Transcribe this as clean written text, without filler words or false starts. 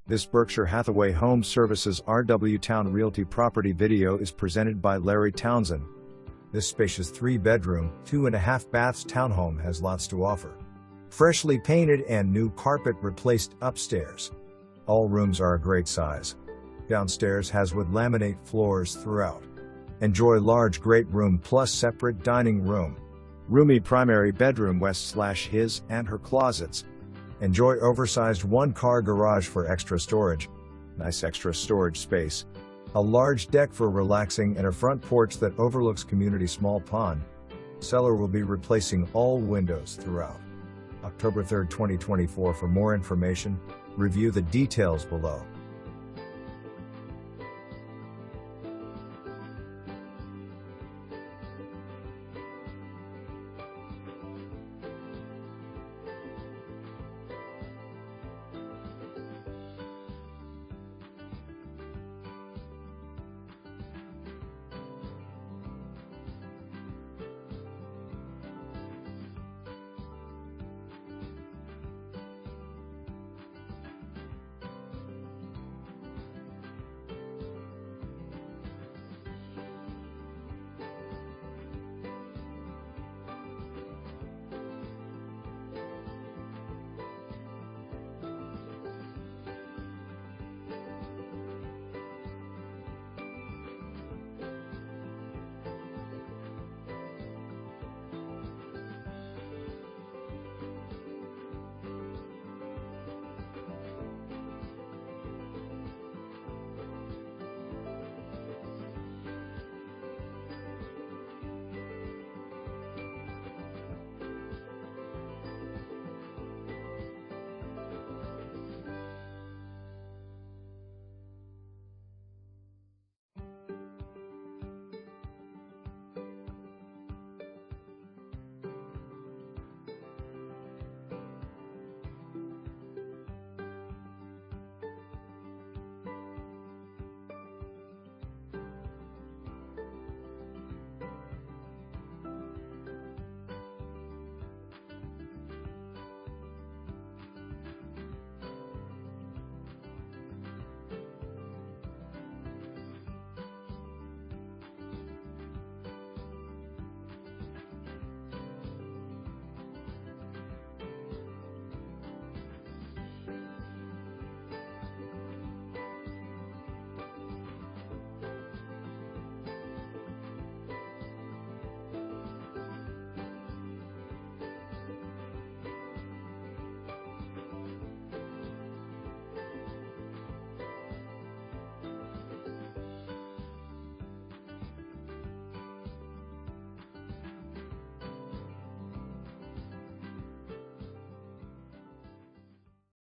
This Berkshire Hathaway Home Services RW Towne Realty property video is presented by Larry Townsend. This spacious 3-bedroom, 2.5 baths townhome has lots to offer. Freshly painted and new carpet replaced upstairs. All rooms are a great size. Downstairs has wood laminate floors throughout. Enjoy large great room plus separate dining room. Roomy primary bedroom west/his and her closets. Enjoy oversized 1-car garage for extra storage. Nice extra storage space. A large deck for relaxing and a front porch that overlooks community small pond. Seller will be replacing all windows throughout. October 3, 2024. For more information, review the details below.